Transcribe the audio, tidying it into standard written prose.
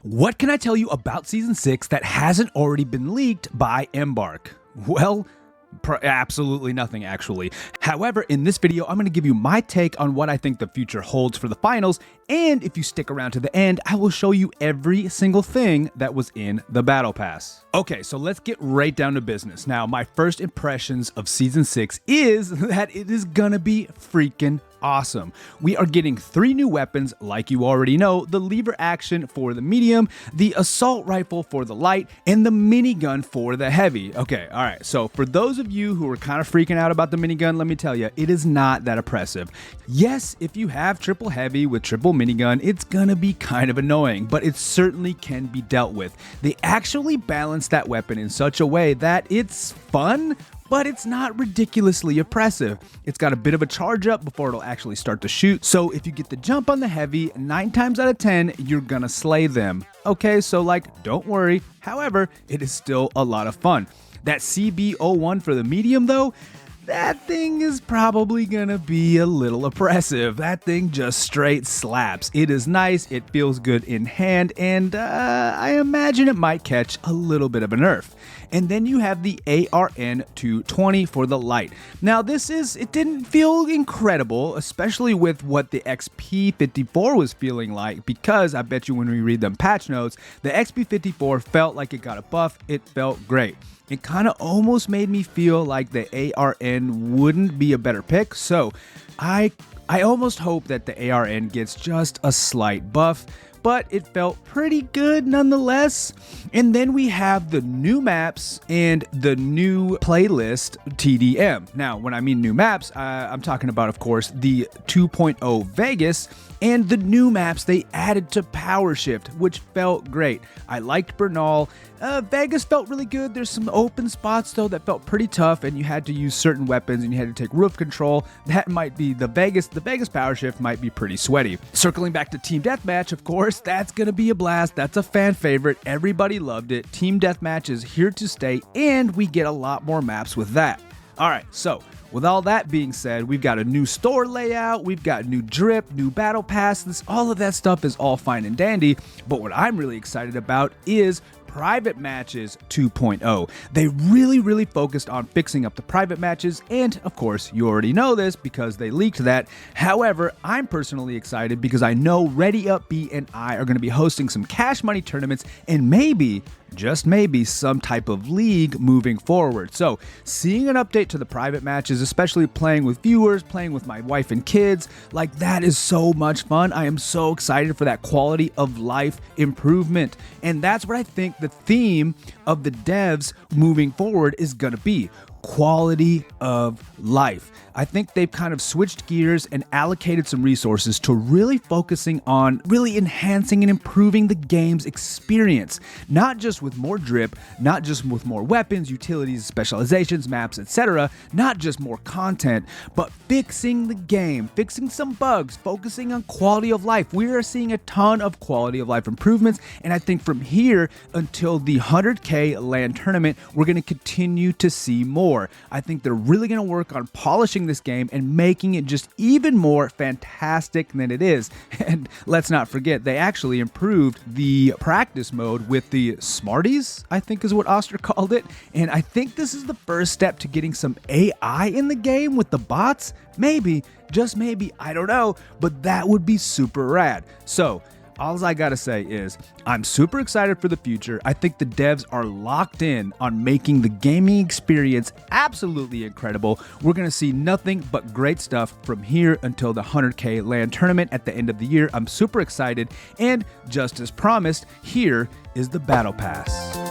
What can I tell you about Season 6 that hasn't already been leaked by Embark? Well, absolutely nothing, actually. However, in this video, I'm going to give you my take on what I think the future holds for the finals, and if you stick around to the end, I will show you every single thing that was in the Battle Pass. Okay, so let's get right down to business. Now, my first impressions of Season 6 is that it is gonna be freaking awesome. We are getting 3 new weapons, like you already know: the lever action for the medium, the assault rifle for the light, and the minigun for the heavy. Okay, all right, so for those of you who are kind of freaking out about the minigun, let me tell you, it is not that oppressive. Yes, if you have triple heavy with triple minigun, it's gonna be kind of annoying, but it certainly can be dealt with. They actually balance that weapon in such a way that it's fun, but it's not ridiculously oppressive. It's got a bit of a charge up before it'll actually start to shoot, so if you get the jump on the heavy, 9 times out of 10, you're gonna slay them. Okay, so don't worry. However, it is still a lot of fun. That CB01 for the medium though, that thing is probably gonna be a little oppressive. That thing just straight slaps. It is nice, it feels good in hand, and I imagine it might catch a little bit of a nerf. And then you have the ARN-220 for the light. Now it didn't feel incredible, especially with what the XP54 was feeling like, because I bet you when we read them patch notes, the XP54 felt like it got a buff. It felt great. It kind of almost made me feel like the ARN wouldn't be a better pick, so I almost hope that the ARN gets just a slight buff, but it felt pretty good nonetheless. And then we have the new maps and the new playlist TDM. Now, when I mean new maps, I'm talking about, of course, the 2.0 Vegas and the new maps they added to Power Shift, which felt great. I liked Bernal. Vegas felt really good. There's some open spots though that felt pretty tough, and you had to use certain weapons and you had to take roof control. That might be the Vegas Power Shift might be pretty sweaty. Circling back to Team Deathmatch, of course, that's gonna be a blast. That's a fan favorite. Everybody loved it. Team Deathmatch is here to stay, and we get a lot more maps with that. All right, so with all that being said, we've got a new store layout, we've got new drip, new battle pass. All of that stuff is all fine and dandy, but what I'm really excited about is Private Matches 2.0. They really focused on fixing up the private matches, and of course, you already know this because they leaked that. However, I'm personally excited because I know Ready Up B and I are going to be hosting some cash money tournaments and maybe, just maybe, some type of league moving forward. So seeing an update to the private matches, especially playing with viewers, playing with my wife and kids, that is so much fun. I am so excited for that quality of life improvement. And that's what I think the theme of the devs moving forward is gonna be: quality of life. I think they've kind of switched gears and allocated some resources to really focusing on really enhancing and improving the game's experience, not just with more drip, not just with more weapons, utilities, specializations, maps, etc., not just more content, but fixing the game, fixing some bugs, focusing on quality of life. We are seeing a ton of quality of life improvements, and I think from here until the 100K LAN tournament, we're going to continue to see more. I think they're really going to work on polishing this game and making it just even more fantastic than it is. And let's not forget, they actually improved the practice mode with the Smarties, I think is what Oster called it. And I think this is the first step to getting some AI in the game with the bots. Maybe, just maybe, I don't know, but that would be super rad. So all I gotta say is I'm super excited for the future. I think the devs are locked in on making the gaming experience absolutely incredible. We're gonna see nothing but great stuff from here until the 100K LAN tournament at the end of the year. I'm super excited, and just as promised, here is the Battle Pass.